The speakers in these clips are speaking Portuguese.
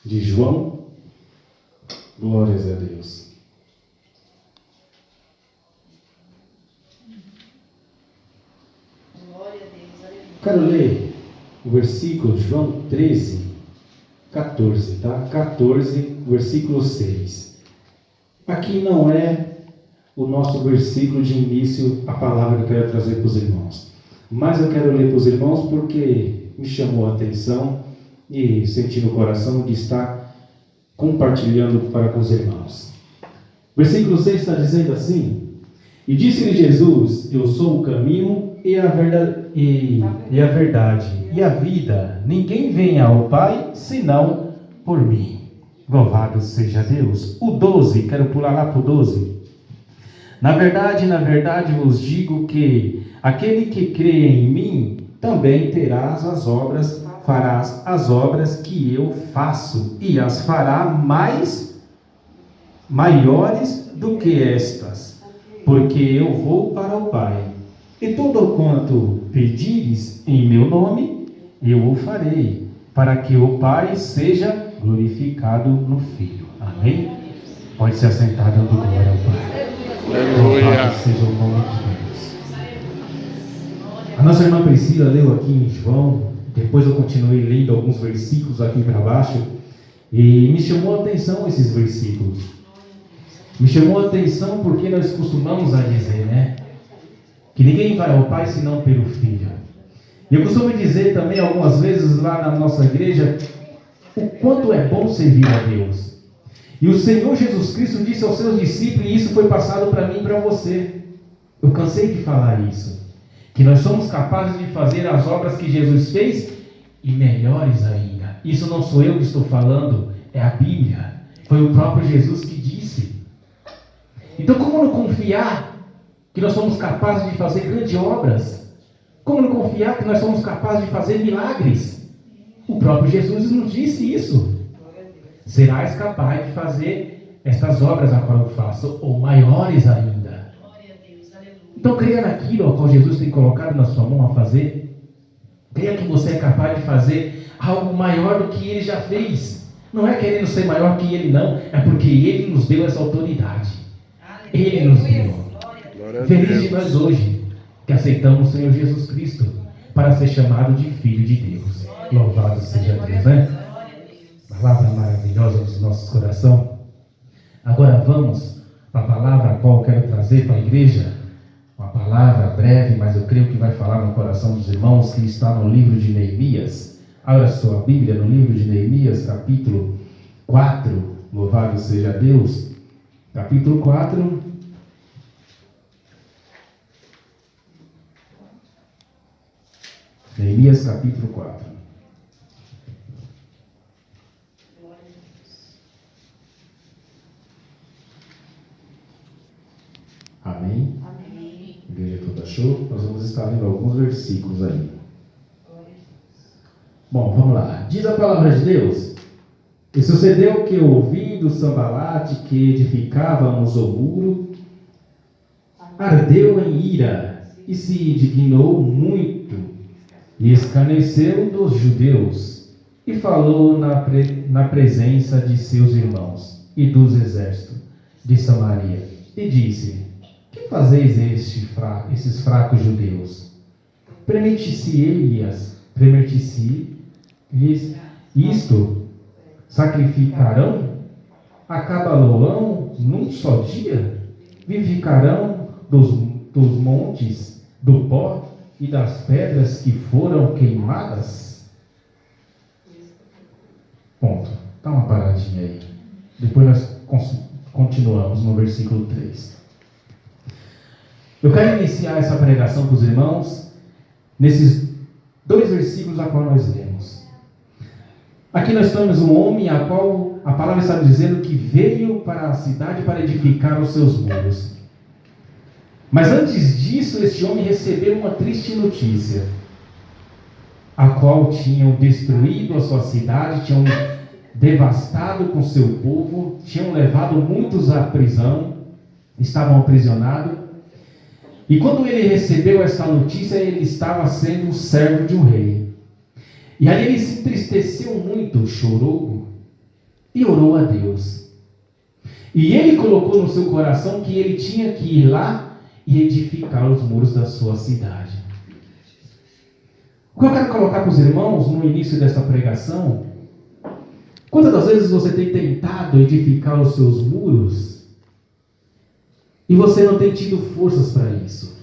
de João. Glórias a Deus. Glória a Deus, aleluia. Quero ler o versículo João 13, 14, tá? 14, versículo 6. Aqui não é o nosso versículo de início, a palavra que eu quero trazer para os irmãos. Mas eu quero ler para os irmãos porque me chamou a atenção e senti no coração de estar compartilhando para com os irmãos. Versículo 6 está dizendo assim: E disse-lhe Jesus: Eu sou o caminho e a verdade e a vida. Ninguém vem ao Pai senão por mim. Louvado seja Deus. O 12, quero pular lá para o 12. Na verdade vos digo que aquele que crê em mim também farás as obras que eu faço, e as fará maiores do que estas, porque eu vou para o Pai. E tudo quanto pedires em meu nome, eu o farei, para que o Pai seja glorificado no Filho. Amém? Pode se assentar dando glória ao Pai. Louvado seja o nome de Deus. A nossa irmã Priscila leu aqui em João, depois eu continuei lendo alguns versículos aqui para baixo, e me chamou a atenção esses versículos. Me chamou a atenção porque nós costumamos a dizer, né? Que ninguém vai ao Pai senão pelo Filho. E eu costumo dizer também algumas vezes lá na nossa igreja o quanto é bom servir a Deus. E o Senhor Jesus Cristo disse aos seus discípulos, e isso foi passado para mim e para você. Eu cansei de falar isso. Que nós somos capazes de fazer as obras que Jesus fez e melhores ainda. Isso não sou eu que estou falando, é a Bíblia. Foi o próprio Jesus que disse. Então como não confiar que nós somos capazes de fazer grandes obras? Como não confiar que nós somos capazes de fazer milagres? O próprio Jesus nos disse isso. Serás capaz de fazer estas obras a qual eu faço, ou maiores ainda. Então creia naquilo ao qual Jesus tem colocado na sua mão a fazer. Creia que você é capaz de fazer algo maior do que Ele já fez. Não é querendo ser maior que Ele, não. É porque Ele nos deu essa autoridade. Ele nos deu. Feliz de nós hoje que aceitamos o Senhor Jesus Cristo para ser chamado de Filho de Deus. Louvado seja Deus, né? Palavra maravilhosa dos nossos corações. Agora vamos para a palavra a qual eu quero trazer para a igreja. Uma palavra breve, mas eu creio que vai falar no coração dos irmãos, que está no livro de Neemias. Abra sua Bíblia no livro de Neemias, capítulo 4. Louvado seja Deus. Capítulo 4. Neemias, capítulo 4. Amém? Amém. A igreja toda achou? Nós vamos estar lendo alguns versículos aí. Bom, vamos lá. Diz a palavra de Deus: E sucedeu que, ouvindo Sambalate que edificávamos o muro, ardeu em ira e se indignou muito, e escarneceu dos judeus, e falou na presença de seus irmãos e dos exércitos de Samaria, e disse: Que fazeis esses fracos judeus? Permitisse-lhes isto? Sacrificarão? Acabá-lo-ão num só dia? Vivificarão dos montes, do pó e das pedras que foram queimadas? Ponto. Dá uma paradinha aí. Depois nós continuamos no versículo 3. Eu quero iniciar essa pregação com os irmãos nesses dois versículos a qual nós lemos. Aqui nós temos um homem a qual a palavra está dizendo que veio para a cidade para edificar os seus muros. Mas antes disso, este homem recebeu uma triste notícia, a qual tinham destruído a sua cidade, tinham devastado com seu povo, tinham levado muitos à prisão, estavam aprisionados. E quando ele recebeu essa notícia, ele estava sendo servo de um rei. E aí ele se entristeceu muito, chorou, e orou a Deus. E ele colocou no seu coração que ele tinha que ir lá e edificar os muros da sua cidade. O que eu quero colocar para os irmãos no início desta pregação: quantas das vezes você tem tentado edificar os seus muros e você não tem tido forças para isso?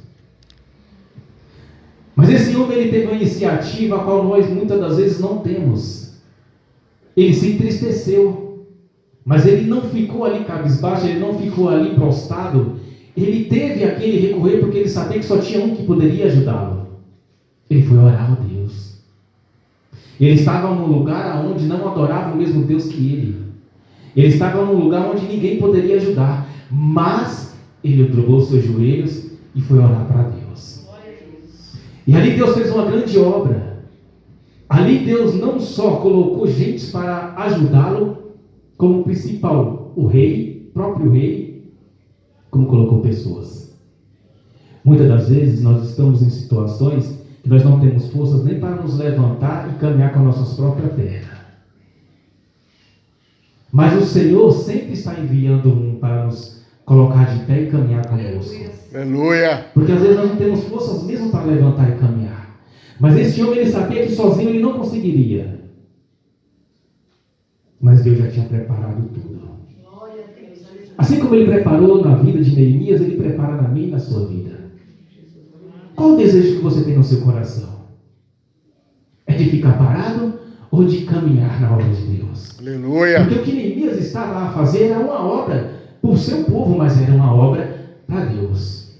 Mas esse homem, ele teve uma iniciativa a qual nós muitas das vezes não temos. Ele se entristeceu, mas ele não ficou ali cabisbaixo, ele não ficou ali prostrado. Ele teve a quem recorrer porque ele sabia que só tinha um que poderia ajudá-lo. Ele foi orar a Deus. Ele estava num lugar onde não adorava o mesmo Deus que ele. Ele estava num lugar onde ninguém poderia ajudar. Mas ele dobrou seus joelhos e foi orar para Deus. E ali Deus fez uma grande obra. Ali Deus não só colocou gente para ajudá-lo, como principal o rei, próprio rei, como colocou pessoas. Muitas das vezes nós estamos em situações que nós não temos forças nem para nos levantar e caminhar com as nossas próprias pernas. Mas o Senhor sempre está enviando um para nos colocar de pé e caminhar conosco. Aleluia! Porque às vezes nós não temos forças mesmo para levantar e caminhar. Mas este homem, ele sabia que sozinho ele não conseguiria. Mas Deus já tinha preparado tudo. Assim como ele preparou na vida de Neemias, ele prepara na minha e na sua vida. Qual o desejo que você tem no seu coração? É de ficar parado ou de caminhar na obra de Deus? Aleluia! Porque o que Neemias estava a fazer era uma obra por seu povo, mas era uma obra para Deus.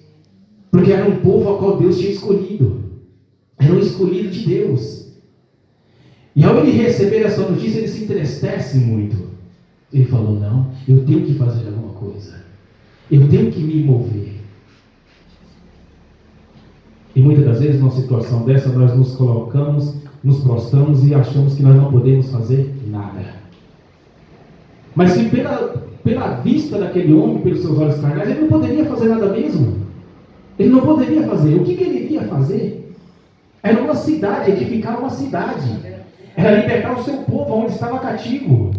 Porque era um povo ao qual Deus tinha escolhido. Era um escolhido de Deus. E ao ele receber essa notícia, ele se entristece muito. Ele falou: não, eu tenho que fazer alguma coisa. Eu tenho que me mover. E muitas das vezes, numa situação dessa, nós nos colocamos, nos prostramos e achamos que nós não podemos fazer nada. Mas se pela vista daquele homem, pelos seus olhos carnais, ele não poderia fazer nada mesmo. Ele não poderia fazer. O que ele iria fazer? Era uma cidade, edificar uma cidade. Era libertar o seu povo onde estava cativo.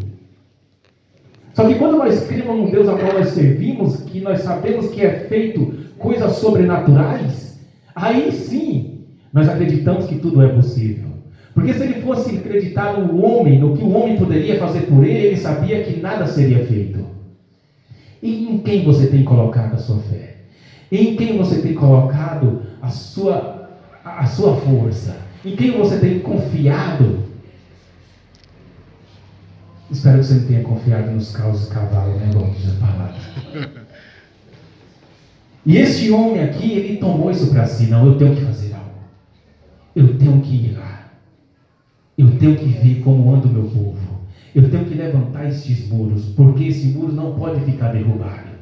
Só que quando nós cremos num Deus a qual nós servimos, que nós sabemos que é feito coisas sobrenaturais, aí sim nós acreditamos que tudo é possível. Porque se ele fosse acreditar no homem, no que o homem poderia fazer por ele, ele sabia que nada seria feito. E em quem você tem colocado a sua fé? Em quem você tem colocado a sua força? Em quem você tem confiado? Espero que você não tenha confiado nos causos de cavalo, né, como diz a palavra. E este homem aqui, ele tomou isso para si. Não, eu tenho que fazer algo. Eu tenho que ir lá. Eu tenho que ver como anda o meu povo. Eu tenho que levantar estes muros, porque esse muro não pode ficar derrubado.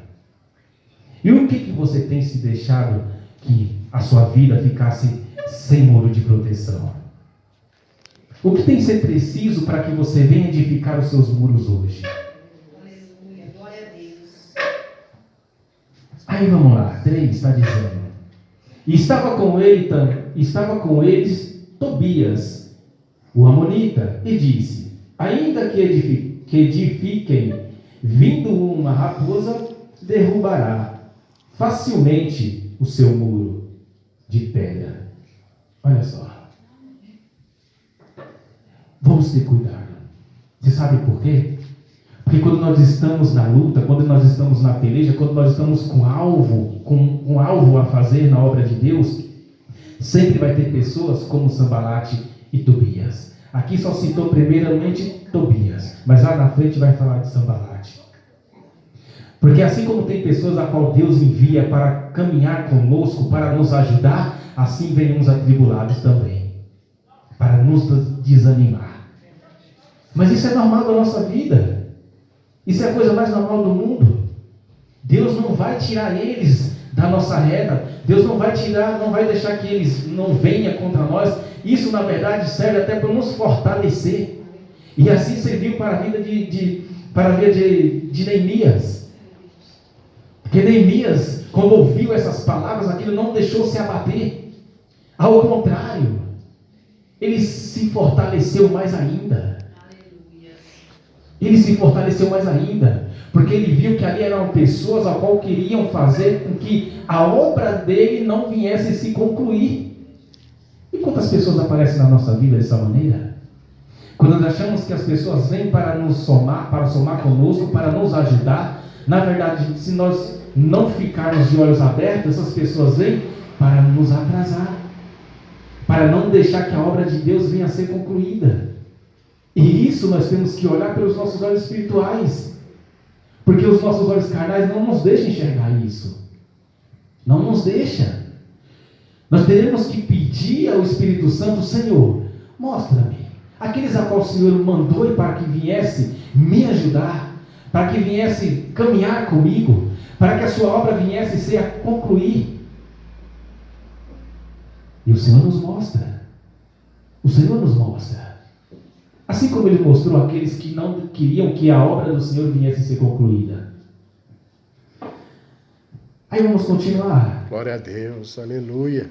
E o que você tem se deixado que a sua vida ficasse sem muro de proteção? O que tem que ser preciso para que você venha edificar os seus muros hoje? Aleluia, glória a Deus. Aí vamos lá, 3 está dizendo. E estava com eles Tobias, o amonita, e disse: ainda que edifiquem, vindo uma raposa, derrubará facilmente o seu muro de pedra. Olha só. Vamos ter cuidado. Você sabe por quê? Porque quando nós estamos na luta, quando nós estamos na peleja, quando nós estamos com alvo a fazer na obra de Deus, sempre vai ter pessoas como Sambalate e Tobias. Aqui só citou primeiramente Tobias, mas lá na frente vai falar de Sambalate. Porque assim como tem pessoas a qual Deus envia para caminhar conosco, para nos ajudar, assim vem uns atribulados também, para nos desanimar. Mas isso é normal da nossa vida. Isso é a coisa mais normal do mundo. Deus não vai tirar eles da nossa reta. Deus não vai deixar que eles não venham contra nós. Isso, na verdade, serve até para nos fortalecer. E assim serviu para a vida de Neemias. Porque Neemias, quando ouviu essas palavras, aquilo não deixou se abater. Ao contrário, ele se fortaleceu mais ainda. Ele se fortaleceu mais ainda, porque ele viu que ali eram pessoas a qual queriam fazer com que a obra dele não viesse a se concluir. E quantas pessoas aparecem na nossa vida dessa maneira? Quando nós achamos que as pessoas vêm para nos somar, para somar conosco, para nos ajudar, na verdade, se nós não ficarmos de olhos abertos, essas pessoas vêm para nos atrasar, para não deixar que a obra de Deus venha a ser concluída. E isso nós temos que olhar pelos nossos olhos espirituais, porque os nossos olhos carnais não nos deixam enxergar isso. Não nos deixa. Nós teremos que pedir ao Espírito Santo: Senhor, mostra-me aqueles a qual o Senhor mandou para que viesse me ajudar, para que viesse caminhar comigo, para que a sua obra viesse ser a concluir. E o Senhor nos mostra. O Senhor nos mostra. Assim como Ele mostrou aqueles que não queriam que a obra do Senhor viesse a ser concluída. Aí vamos continuar. Glória a Deus, aleluia.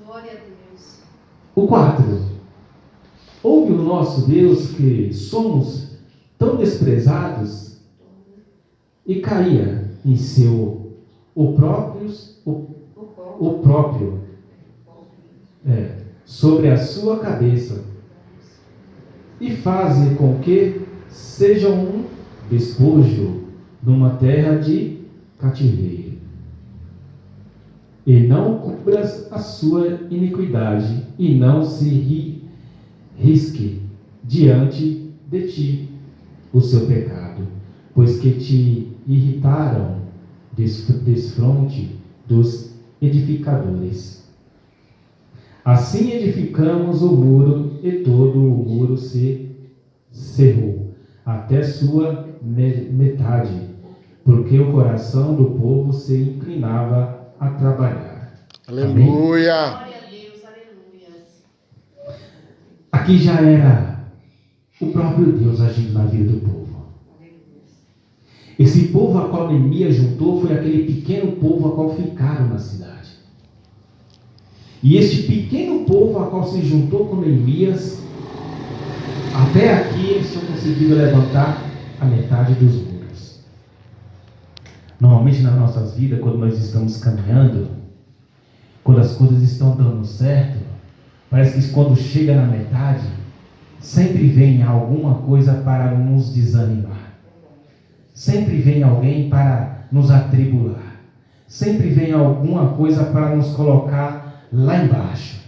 Glória a Deus. O 4. Ouve o nosso Deus que somos tão desprezados e caía em seu sobre a sua cabeça e faze com que seja um despojo numa terra de cativeiro. E não cubras a sua iniquidade e não se risque diante de ti o seu pecado, pois que te irritaram desfronte dos edificadores. Assim edificamos o muro, e todo o muro se cerrou até sua metade, porque o coração do povo se inclinava a trabalhar. Aleluia. Glória a Deus, aleluia. Aqui já era o próprio Deus agindo na vida do povo. Esse povo a qual Neemias juntou foi aquele pequeno povo a qual ficaram na cidade. E este pequeno povo a qual se juntou com Neemias, até aqui eles tinham conseguido levantar a metade dos muros. Normalmente nas nossas vidas, quando nós estamos caminhando, quando as coisas estão dando certo, parece que quando chega na metade, sempre vem alguma coisa para nos desanimar. Sempre vem alguém para nos atribular. Sempre vem alguma coisa para nos colocar lá embaixo.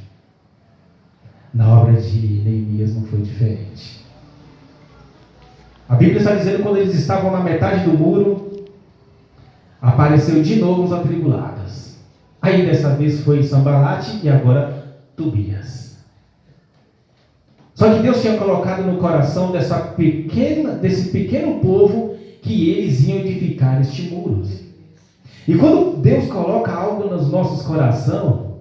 Na obra de Neemias não foi diferente. A Bíblia está dizendo que quando eles estavam na metade do muro, apareceu de novo os atribulados. Aí dessa vez foi Sambalate e agora Tobias. Só que Deus tinha colocado no coração desse pequeno povo que eles iam edificar este muro. E quando Deus coloca algo nos nossos corações,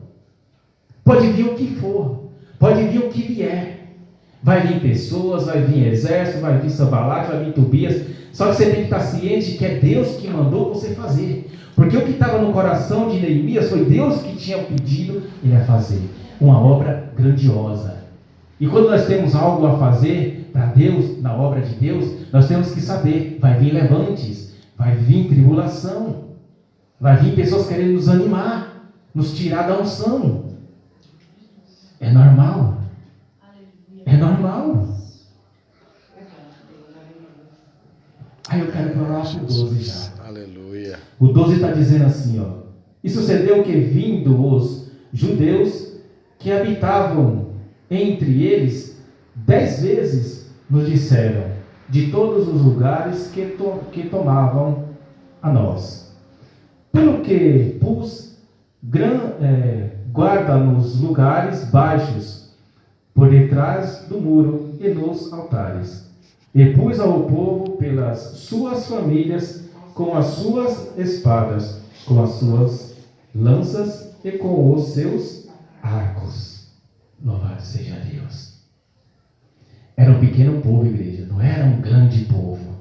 pode vir o que for, pode vir o que vier. Vai vir pessoas, vai vir exército, vai vir Sambalate, vai vir Tobias. Só que você tem que estar ciente que é Deus que mandou você fazer. Porque o que estava no coração de Neemias foi Deus que tinha pedido ele a fazer. Uma obra grandiosa. E quando nós temos algo a fazer para Deus, na obra de Deus, nós temos que saber, vai vir levantes, vai vir tribulação, vai vir pessoas querendo nos animar, nos tirar da unção. É normal. É normal. Aí eu quero falar para o 12 já. Aleluia. O 12 está dizendo assim, ó. E sucedeu que, vindo os judeus que habitavam entre eles, 10 vezes nos disseram, de todos os lugares que tomavam a nós. Pelo que pus guarda nos lugares baixos, por detrás do muro e nos altares. E pus ao povo pelas suas famílias, com as suas espadas, com as suas lanças e com os seus arcos. Louvado seja Deus. Era um pequeno povo, igreja, não era um grande povo.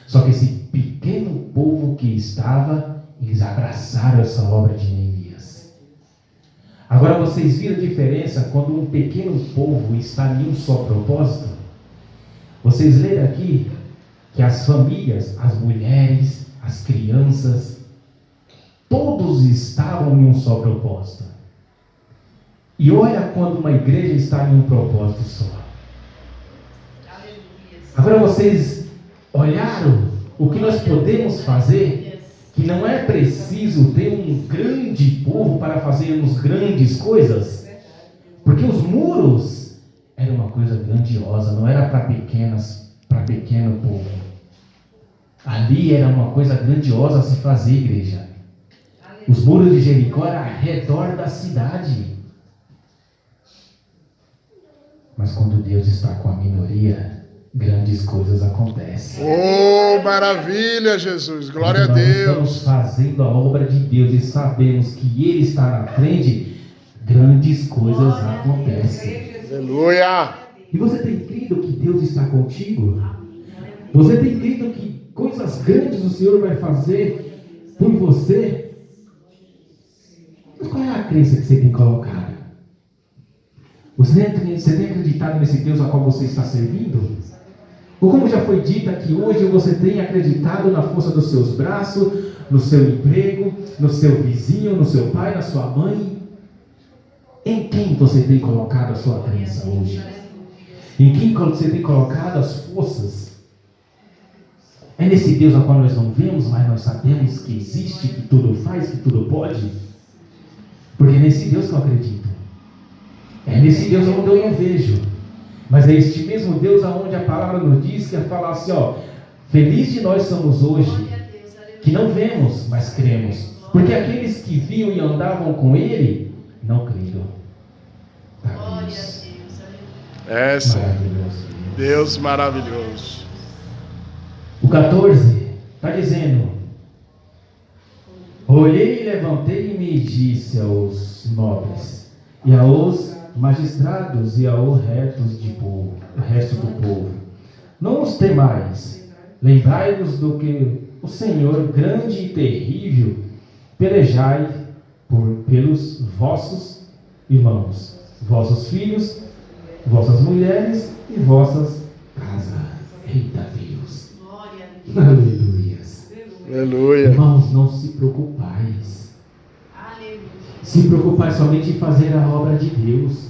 Só que esse pequeno povo que estava, eles abraçaram essa obra de Neemias. Agora vocês viram a diferença quando um pequeno povo está em um só propósito? Vocês leram aqui que as famílias, as mulheres, as crianças, todos estavam em um só propósito. E olha quando uma igreja está em um propósito só. Agora vocês olharam o que nós podemos fazer, que não é preciso ter um grande povo para fazermos grandes coisas, porque os muros eram uma coisa grandiosa, não era para pequeno povo. Ali era uma coisa grandiosa a se fazer, igreja. Os muros de Jericó eram ao redor da cidade. Mas quando Deus está com a minoria, grandes coisas acontecem. Oh, maravilha, Jesus. Glória a Quando nós Deus. estamos fazendo a obra de Deus e sabemos que Ele está na frente, grandes coisas acontecem. Aleluia. E você tem crido que Deus está contigo? Você tem crido que coisas grandes o Senhor vai fazer por você? Mas qual é a crença que você tem colocado? Você tem acreditado nesse Deus a qual você está servindo? Ou como já foi dito aqui hoje, você tem acreditado na força dos seus braços, no seu emprego, no seu vizinho, no seu pai, na sua mãe? Em quem você tem colocado a sua crença hoje? Em quem você tem colocado as forças? É nesse Deus a qual nós não vemos, mas nós sabemos que existe, que tudo faz, que tudo pode? Porque é nesse Deus que eu acredito. É nesse Deus onde eu não vejo. Mas é este mesmo Deus aonde a palavra nos diz que é falar assim, ó, feliz de nós somos hoje, que não vemos, mas cremos. Porque aqueles que viam e andavam com Ele, não creram. Glória a Deus. Essa. Maravilhoso. Deus maravilhoso. O 14 está dizendo: olhei e levantei e me disse aos nobres, e aos magistrados, e ao resto do povo: não os temais, lembrai-vos do que o Senhor grande e terrível, pelejai pelos vossos irmãos, vossos filhos, vossas mulheres e vossas casas. Eita Deus! Glória a Deus. Aleluias! Aleluia. Irmãos, não se preocupais. Aleluia. Se preocupar somente em fazer a obra de Deus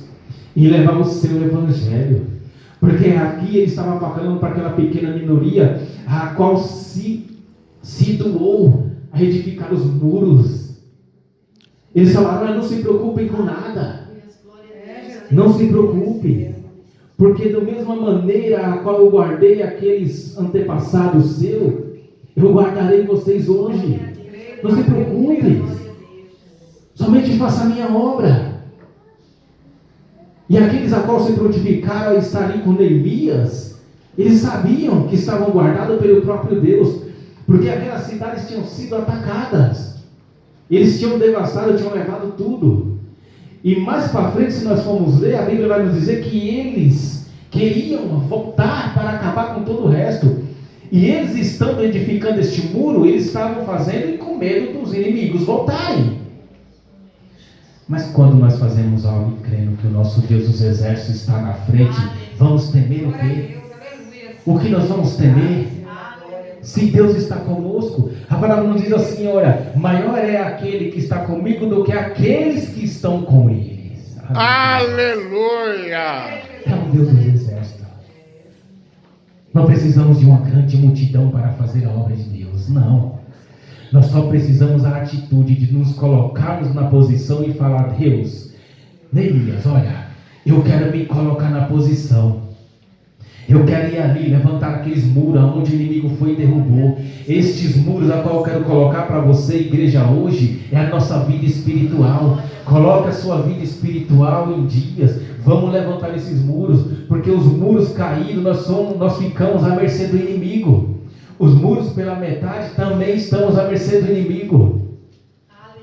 e levar o seu evangelho, porque aqui ele estava falando para aquela pequena minoria a qual se doou a edificar os muros. Eles falaram: não se preocupem com nada, não se preocupem, porque da mesma maneira a qual eu guardei aqueles antepassados seus, eu guardarei vocês hoje. Não se preocupem, somente faça a minha obra. E aqueles a qual se prontificaram a estar ali com Neemias, eles sabiam que estavam guardados pelo próprio Deus, porque aquelas cidades tinham sido atacadas, eles tinham devastado, tinham levado tudo. E mais para frente, se nós formos ler, a Bíblia vai nos dizer que eles queriam voltar para acabar com todo o resto. E eles estando edificando este muro, eles estavam fazendo com medo dos inimigos voltarem. Mas quando nós fazemos algo e crendo que o nosso Deus dos exércitos está na frente, vamos temer o quê? O que nós vamos temer? Se Deus está conosco, a palavra nos diz assim: olha, maior é aquele que está comigo do que aqueles que estão com eles. Aleluia. É o Deus dos exércitos. Não precisamos de uma grande multidão para fazer a obra de Deus, não. Nós só precisamos da atitude de nos colocarmos na posição e falar: Deus, Neemias, olha, eu quero me colocar na posição. Eu quero ir ali, levantar aqueles muros onde o inimigo foi e derrubou. Estes muros a qual eu quero colocar para você, igreja, hoje, é a nossa vida espiritual. Coloque a sua vida espiritual em dias. Vamos levantar esses muros, porque os muros caídos, nós ficamos à mercê do inimigo. Os muros pela metade também estamos à mercê do inimigo.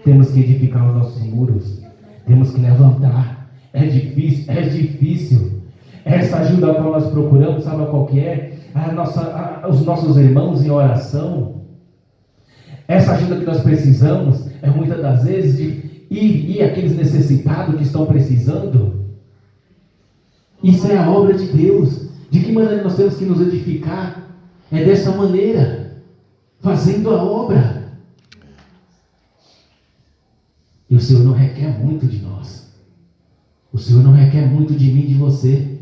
Temos que edificar os nossos muros. Temos que levantar. É difícil. Essa ajuda a qual nós procuramos, sabe qual que é? Os nossos irmãos em oração. Essa ajuda que nós precisamos é muitas das vezes de ir aqueles necessitados que estão precisando. Isso é a obra de Deus. De que maneira nós temos que nos edificar? É dessa maneira, fazendo a obra. E o Senhor não requer muito de nós. O Senhor não requer muito de mim e de você.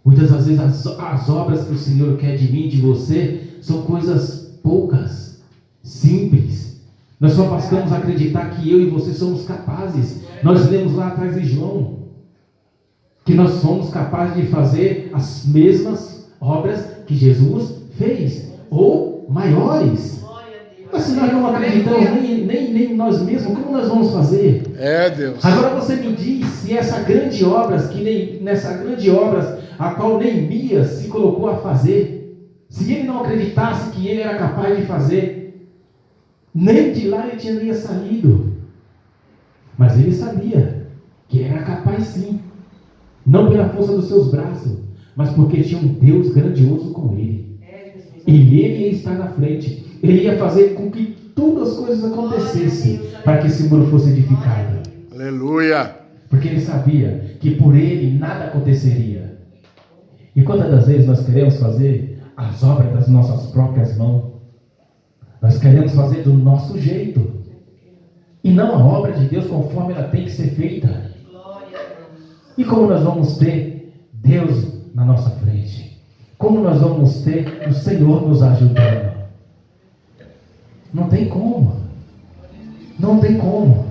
Muitas das vezes as obras que o Senhor quer de mim e de você são coisas poucas, simples. Nós só passamos a acreditar que eu e você somos capazes. Nós lemos lá atrás de João que nós somos capazes de fazer as mesmas obras que Jesus fez, ou maiores. Mas se nós não acreditamos nem nós mesmos, como nós vamos fazer? É, Deus. Agora você me diz se essa grande obra, nessa grande obra a qual Neemias se colocou a fazer, se ele não acreditasse que ele era capaz de fazer, nem de lá ele teria saído. Mas ele sabia que era capaz sim, não pela força dos seus braços, mas porque tinha um Deus grandioso com ele. E ele ia estar na frente. Ele ia fazer com que todas as coisas acontecessem para que esse muro fosse edificado. Aleluia. Porque ele sabia que por ele nada aconteceria. E quantas das vezes nós queremos fazer as obras das nossas próprias mãos? Nós queremos fazer do nosso jeito. E não a obra de Deus conforme ela tem que ser feita. E como nós vamos ter Deus na nossa frente? Como nós vamos ter o Senhor nos ajudando? Não tem como. Não tem como.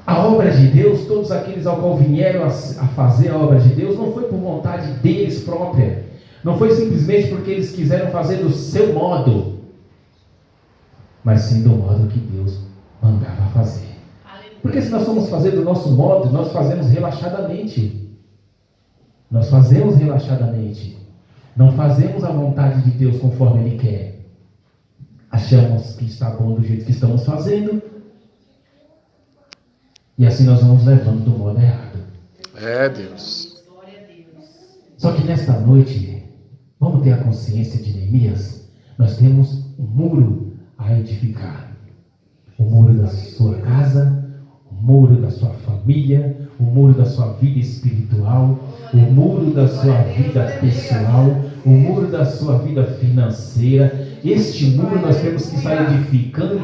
A obra de Deus, todos aqueles ao qual vieram a fazer a obra de Deus, não foi por vontade deles própria. Não foi simplesmente porque eles quiseram fazer do seu modo, mas sim do modo que Deus mandava fazer. Porque se nós formos fazer do nosso modo, nós fazemos relaxadamente. Nós fazemos relaxadamente. Não fazemos a vontade de Deus conforme Ele quer. Achamos que está bom do jeito que estamos fazendo. E assim nós vamos levando do modo errado. É, Deus. Só que nesta noite, vamos ter a consciência de Neemias. Nós temos um muro a edificar. O muro da sua casa, o muro da sua família, o muro da sua vida espiritual, o muro da sua vida pessoal, o muro da sua vida financeira. Este muro nós temos que estar edificando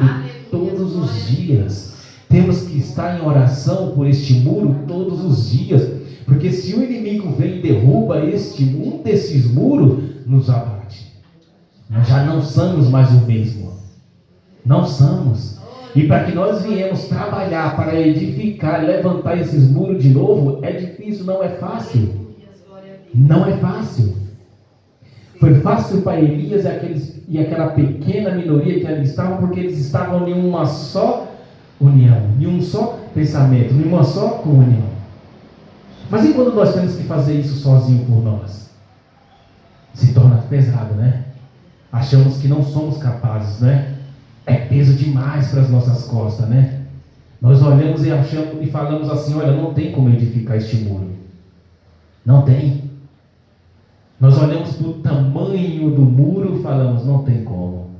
todos os dias. Temos que estar em oração por este muro todos os dias, porque se o inimigo vem e derruba um desses muros, nos abate. Nós já não somos mais o mesmo. Não somos. E para que nós viemos trabalhar para edificar, levantar esses muros de novo, é difícil, não é fácil. Não é fácil. Foi fácil para Elias e aquela pequena minoria que ali estavam, porque eles estavam em uma só união, em um só pensamento, em uma só comunhão. Mas e quando nós temos que fazer isso sozinho por nós? Se torna pesado, né? Achamos que não somos capazes, né? É peso demais para as nossas costas, né? Nós olhamos e achamos e falamos assim: olha, não tem como edificar este muro. Não tem. Nós olhamos para o tamanho do muro e falamos: não tem como.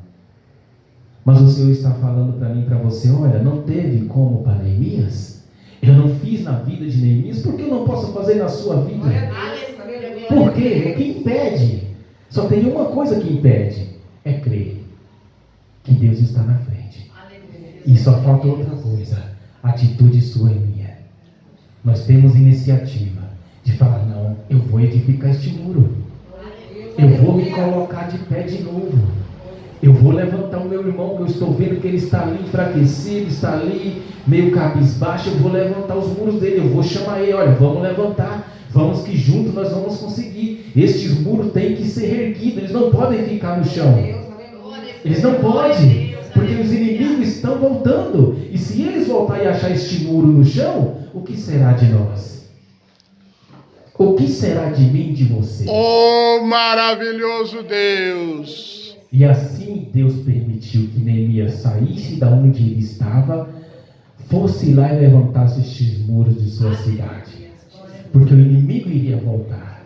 Mas o Senhor está falando para mim e para você: olha, não teve como para Neemias. Eu não fiz na vida de Neemias, por que eu não posso fazer na sua vida? Por quê? O que impede? Só tem uma coisa que impede: é crer que Deus está na frente. E só falta outra coisa: atitude sua e minha. Nós temos iniciativa de falar: não, eu vou edificar este muro. Eu vou me colocar de pé de novo. Eu vou levantar o meu irmão, que eu estou vendo que ele está ali enfraquecido, está ali meio cabisbaixo. Eu vou levantar os muros dele, eu vou chamar ele: olha, vamos levantar, vamos que juntos nós vamos conseguir. Estes muros têm que ser erguidos, eles não podem ficar no chão. Eles não podem, porque os inimigos estão voltando. E se eles voltarem e achar este muro no chão, o que será de nós? O que será de mim e de você? Oh, maravilhoso Deus! E assim Deus permitiu que Neemias saísse da onde ele estava, fosse lá e levantasse estes muros de sua cidade. Porque o inimigo iria voltar.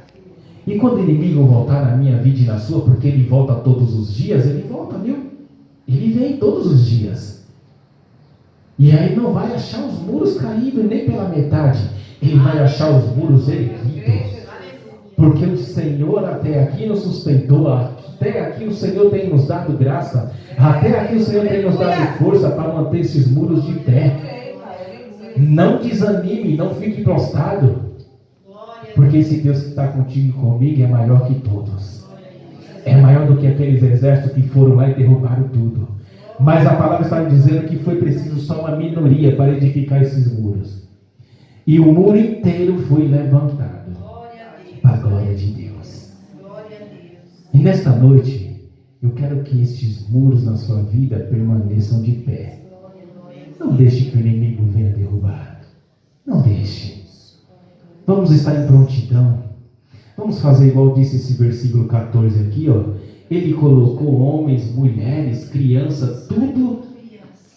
E quando o inimigo voltar na minha vida e na sua, porque ele volta todos os dias, ele volta, viu? Ele vem todos os dias. E aí não vai achar os muros caídos nem pela metade. Ele vai achar os muros erguidos. Porque o Senhor até aqui nos sustentou, até aqui o Senhor tem nos dado graça, até aqui o Senhor tem nos dado força para manter esses muros de pé. Não desanime, não fique prostrado, porque esse Deus que está contigo e comigo é maior que todos. É maior do que aqueles exércitos que foram lá e derrubaram tudo. Mas a palavra está dizendo que foi preciso só uma minoria para edificar esses muros. E o muro inteiro foi levantado para a glória de Deus. E nesta noite, eu quero que estes muros na sua vida permaneçam de pé. Não deixe que o inimigo venha derrubar. Não deixe. Vamos estar em prontidão. Vamos fazer igual disse esse versículo 14 aqui, ó. Ele colocou homens, mulheres, crianças, tudo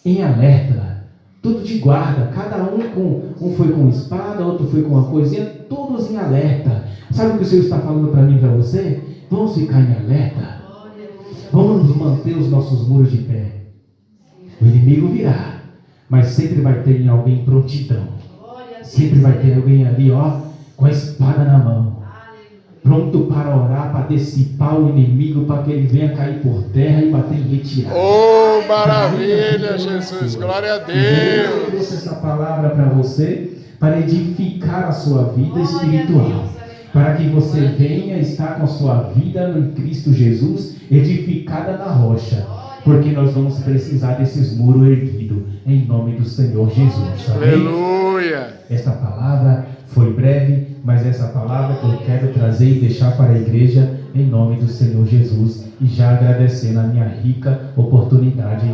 em alerta, tudo de guarda. Cada um foi com espada, outro foi com uma coisinha, todos em alerta. Sabe o que o Senhor está falando para mim e para você? Vamos ficar em alerta. Vamos manter os nossos muros de pé. O inimigo virá, mas sempre vai ter alguém em prontidão. Sempre vai ter alguém ali, ó, com a espada na mão, pronto para orar, para dissipar o inimigo, para que ele venha cair por terra e bater em retirada. Oh, maravilha, Jesus, glória a Eu Deus. trouxe essa palavra para você, para edificar a sua vida espiritual, para que você venha estar com a sua vida em Cristo Jesus, edificada na rocha, porque nós vamos precisar desses muros erguidos, em nome do Senhor Jesus. Amém? Aleluia. Esta palavra foi breve, mas essa palavra que eu quero trazer e deixar para a igreja em nome do Senhor Jesus, e já agradecendo a minha rica oportunidade.